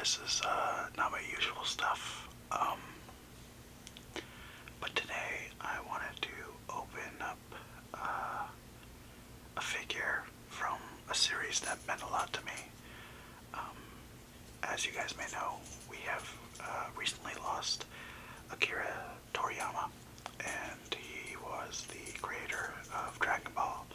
this is not my usual stuff, but today I wanted to open up a figure from a series that meant a lot to me. As you guys may know, we have recently lost Akira Toriyama, and he was the creator of Dragon Ball,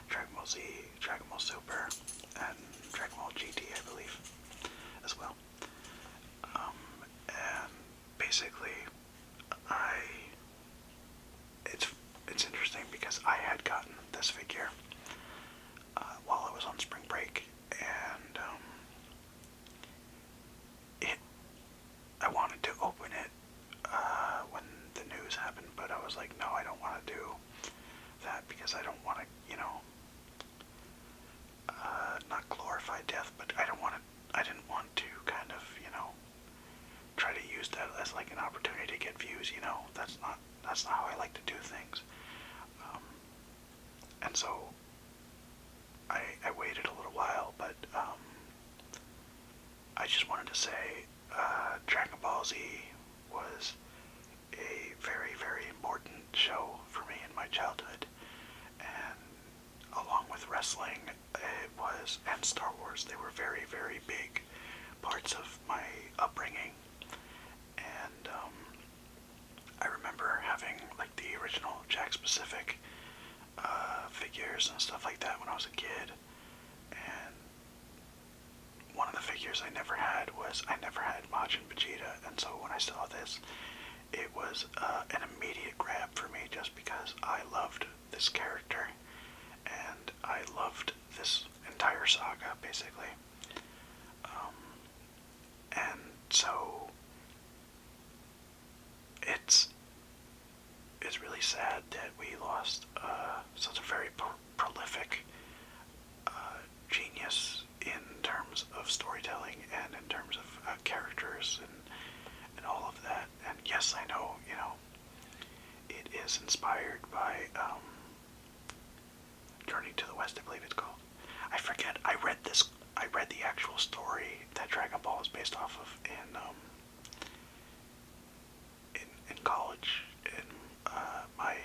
Dragon Ball Z, Dragon Ball Super, and Dragon Ball GT, I believe, as well. And basically, it's interesting because I had gotten this figure while I was on spring break, and I wanted to open it when the news happened, but I was like, no, I don't want to do that because I don't want to, not glorify death, but I didn't want to kind of, try to use that as like an opportunity to get views, that's not how I like to do things. And so I waited a little while, but I just wanted to say Dragon Ball Z was a very, very important show for me in my childhood, and along with wrestling, it was, and Star Wars, they were very, very big parts of my upbringing. And I remember having like the original Jack Specific figures and stuff like that when I was a kid. And one of the figures I never had was Majin Vegeta, and so when I saw this, it was an immediate grab for me just because I loved this character and I loved this entire saga, basically. And so it's really sad that we lost such a very prolific genius in terms of storytelling and in terms of characters and all of that. And yes, I know, it is inspired by Journey to the West, I believe it's called. I forget. I read the actual story that Dragon Ball is based off of in college, in my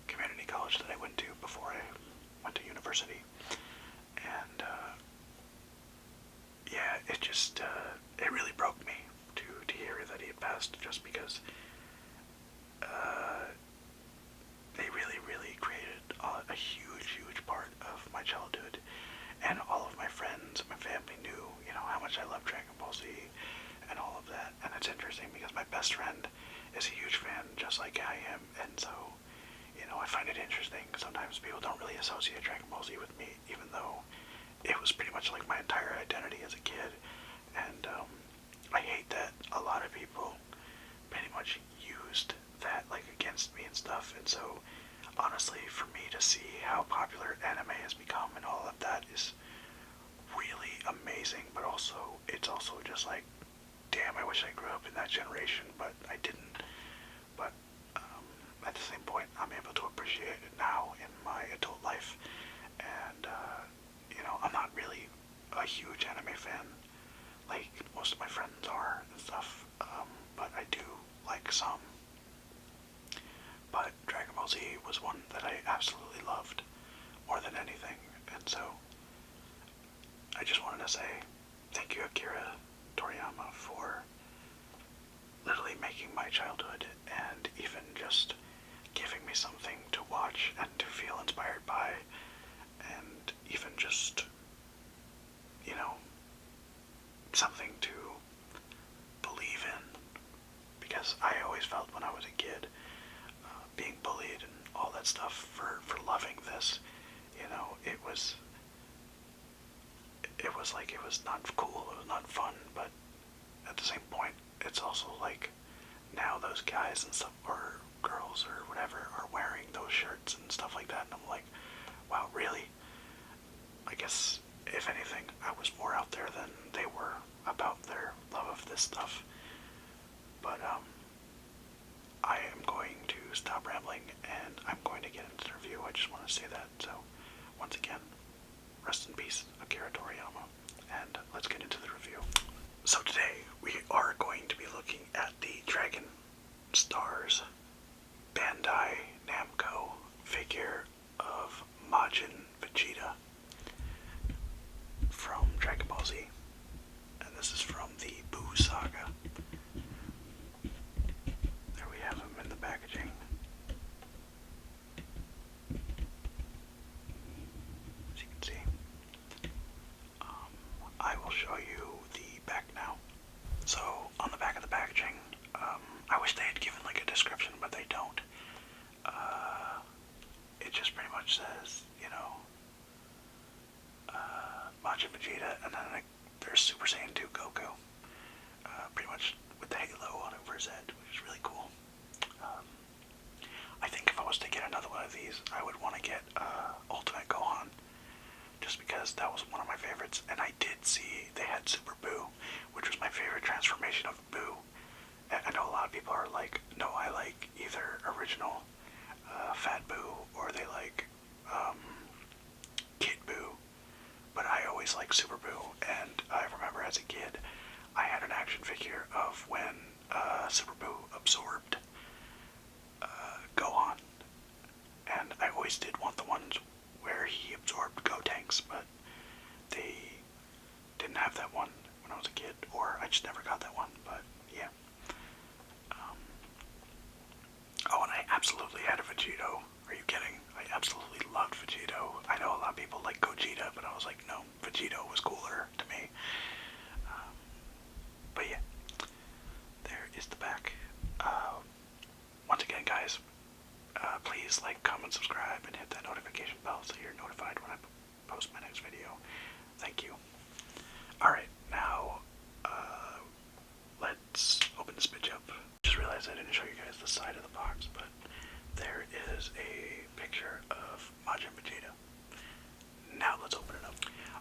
community college that I went to before I went to university. And yeah, it just it really broke me to hear that he had passed, just because they really, really created a huge, huge part of my childhood, and all of my friends and my family knew, how much I loved Dragon Ball Z and all of that. And it's interesting because my best friend is a huge fan, just like I am, and so, I find it interesting. Sometimes people don't really associate Dragon Ball Z with me, even though it was pretty much like my entire identity as a kid. And I hate that a lot of people pretty much used that like against me and stuff. And so honestly, for me to see how popular anime has become and all of that is really amazing, but also it's also just like, damn, I wish I grew up in that generation, but I didn't. But at the same point, I'm able to appreciate it now in my adult life. And I'm not really a huge anime fan like most of my friends are and stuff, but I do like some. But Dragon Ball Z was one that I absolutely loved more than anything, and so I just wanted to say thank you, Akira Toriyama, for literally making my childhood and even just giving me something to watch and to feel inspired by, and even just, something to believe in, because I always felt when I was a kid, being bullied and all that stuff for loving this, it was like, it was not cool, it was not fun, but at the same point, it's also like, now those guys and stuff, or girls or whatever, are wearing those shirts and stuff like that, and I'm like, wow, really? I guess, if anything, I was more out there than they were about their love of this stuff. But I am going to stop rambling, and I'm going to get into the review. I just want to say that. So, once again, rest in peace, Akira Toriyama, and let's get into the review. So today we are going to be looking at the DragonStars Bandai Namco figure of Majin Vegeta from Dragon Ball Z. And this is from the Buu Saga. There we have him in the packaging. As you can see. I will show you the back now. So, on the back of the packaging, I wish they had given like a description, but they don't. It just pretty much says, you know, Majin Vegeta, and then there's Super Saiyan 2 Goku. Pretty much with the halo on over his head, which is really cool. I think if I was to get another one of these, I would want to get Ultimate Gohan. Just because that was one of my favorites, and I did see they had Super Buu, which was my favorite transformation of Buu. And I know a lot of people are like, no, I like either original Fat Buu, or they like Kid Buu, but I always like Super Buu. And I remember as a kid, I had an action figure of when Super Buu absorbed Gohan, and I always did want the ones where he absorbed Gotenks, but they didn't have that one when I was a kid, or I just never got that one, but yeah. Oh, and I absolutely had a Vegito. Are you kidding? I absolutely loved Vegito. I know a lot of people like Gogeta, but I was like, no, Vegito was cooler to me. But yeah, there is the back. Once again, guys, please like, comment, subscribe, and hit that notification bell so you're notified when I post my next video. Thank you. Alright, now, let's open this bitch up. Just realized I didn't show you guys the side of the box, but there is a picture of Majin Vegeta. Now let's open it up.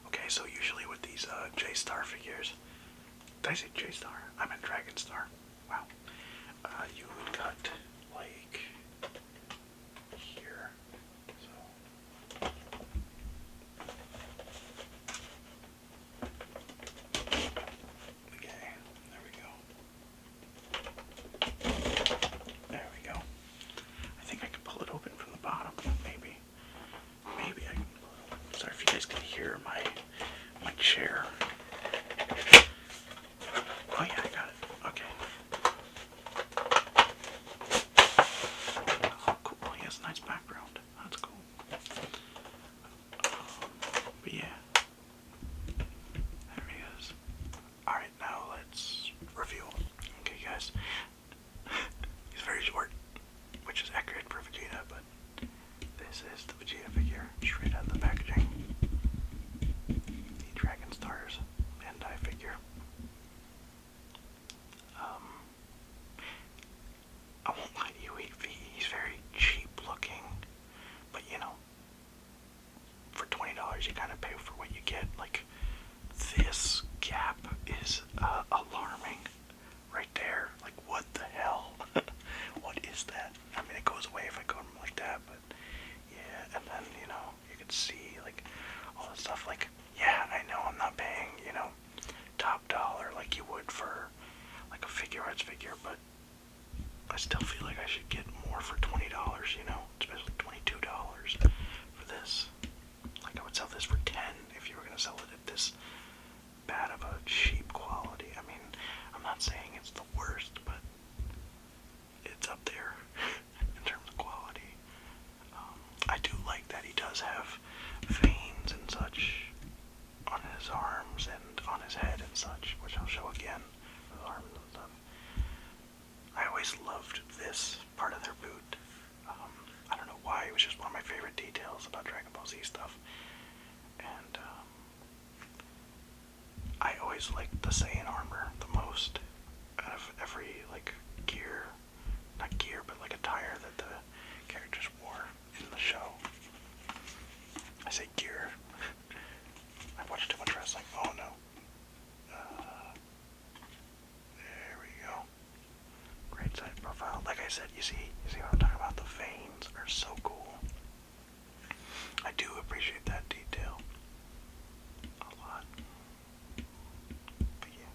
Okay, so usually with these J-Star figures, did I say J-Star? I meant Dragon Star. Wow. You would cut like here. So okay, there we go. There we go. I think I can pull it open from the bottom. Maybe. Maybe I can pull it open. Sorry if you guys can hear my chair. Oh yeah, I got it. Okay. Oh, cool. He has a nice background. That's cool. But yeah. There he is. Alright, now let's review him. Okay, guys. He's very short, which is accurate for Vegeta, but this is the Vegeta figure, straight out of the packaging. The DragonStars Bandai figure. I won't lie to you, he's very cheap looking, but you know, for $20 you kind of pay for what you get. Like, this gap is alarming right there. Like, what the hell? What is that? I mean, it goes away if I go like that, but yeah. And then, you know, you can see like all the stuff. Like, yeah, I know I'm not paying, you know, top dollar like you would for like a figure arts figure, but I still feel like I should get more for $20, you know, especially $22 for this. Like, I would sell this for $10 if you were going to sell it at this bad of a cheap quality. I mean, I'm not saying it's the worst, but it's up there in terms of quality. I do like that he does have veins and such on his arms and on his head and such, which I'll show again. His arms and stuff. I always loved this part of their boot. I don't know why, it was just one of my favorite details about Dragon Ball Z stuff. And I always liked the Saiyan armor the most out of every like gear, not gear, but like attire that the characters wore in the show. I say gear. I've watched too much wrestling. Oh no. There we go. Great side profile. Like I said, you see what I'm talking about? The veins are so cool. I do appreciate that detail a lot. But yeah.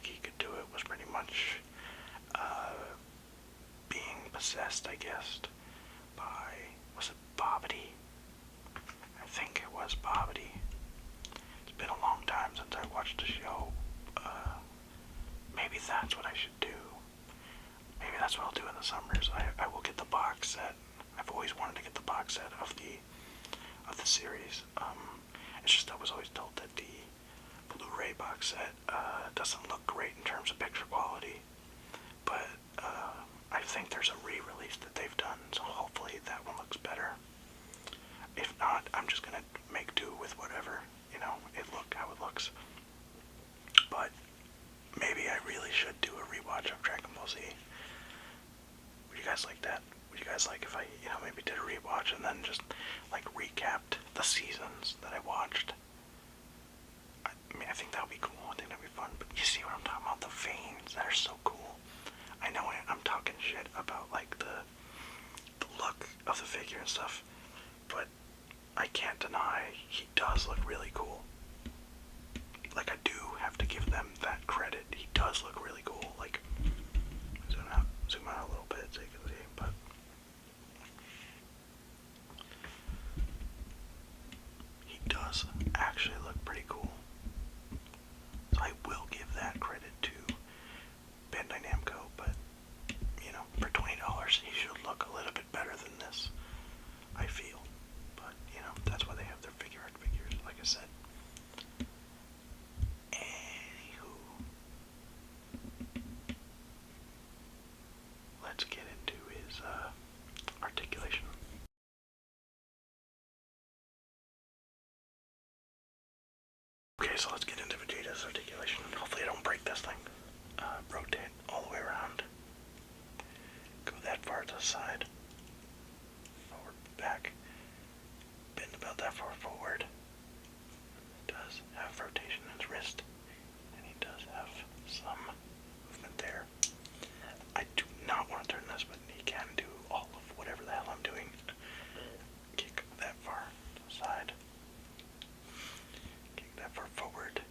like he could do it was pretty much being possessed, I guess, by, was it Bobbity? I think it was Bobbity. It's been a long time since I watched the show. Maybe that's what I should do. Maybe that's what I'll do in the summers. I will get the box set. I've always wanted to get the box set of the series. It's just I was always told that the Blu-ray box set doesn't look great in terms of picture quality, but I think there's a re-release that they've done, so hopefully that one looks better. If not, I'm just gonna make do with whatever, how it looks. But maybe I really should do a rewatch of Dragon Ball Z. Would you guys like that? Would you guys like if I, maybe did a rewatch and then just like recapped the seasons that I watched? I mean, I think that would be cool. I think that would be fun. But you see what I'm talking about? The veins that are so cool. I know I'm talking shit about like the look of the figure and stuff, but I can't deny he does look really cool. Like, I do have to give them that credit. He does look really cool. Like, zoom out a little bit so you can see, but he does actually look pretty cool. So I will give that credit to Bandai Namco, but, for $20 he should look a little bit better than this, I feel. But, that's why they have their figure art figures, like I said. Anywho, let's get into his articulation. Okay, so let's get into Vegeta's articulation. Hopefully I don't break this thing. Rotate all the way around. Go that far to the side. Forward, back. Bend about that far forward. Does have rotation in his wrist. And he does have some movement there. I do not want to turn this, but he can do all of whatever the hell I'm doing. Kick that far to the side. Kick that far forward.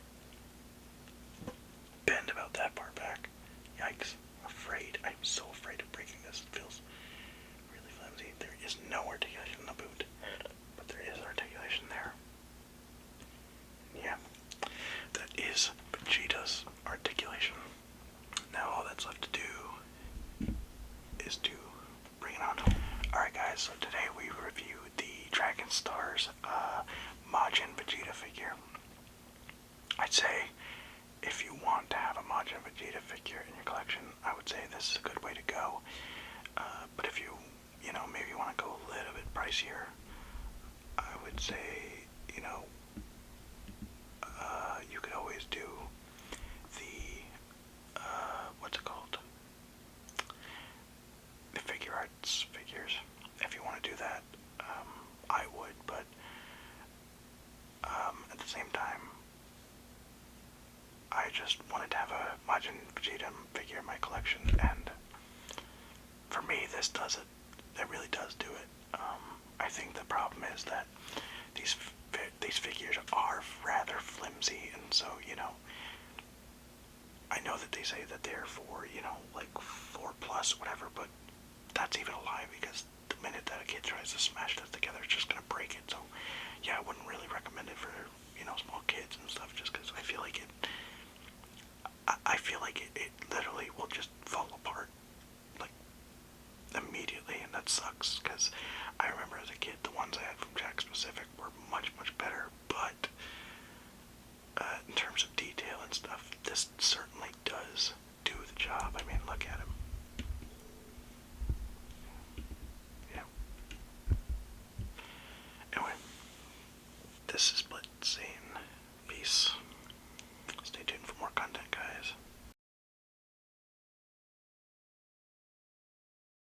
Bend about that far back. Yikes. I'm so afraid of breaking this. It feels really flimsy. There is no articulation in the boot, but there is articulation there. Yeah, that is Vegeta's articulation. Now all that's left to do is to bring it on home. Alright guys, so today we review the DragonStars Majin Vegeta figure. I'd say if you want to have a Majin Vegeta figure in your collection, I would say this is a good way to go. But if you, maybe want to go a little bit pricier, I would say, you could always do the, what's it called? The figure arts figures. If you want to do that, I would, but at the same time, I just wanted to have a Majin Vegeta figure in my collection, and for me, this does it. It really does do it. I think the problem is that these figures are rather flimsy, and so, I know that they say that they're for, like 4+, whatever, but that's even a lie, because the minute that a kid tries to smash that together, it's just gonna break it. So, yeah, I wouldn't really recommend it for, small kids and stuff, just because I feel like it literally will just fall apart, like, immediately, and that sucks, because I remember as a kid, the ones I had from Jack Specific were much, much better, but, in terms of detail and stuff, this certainly does do the job. I mean, look at him. Yeah. Anyway, this is Split Scene. Peace.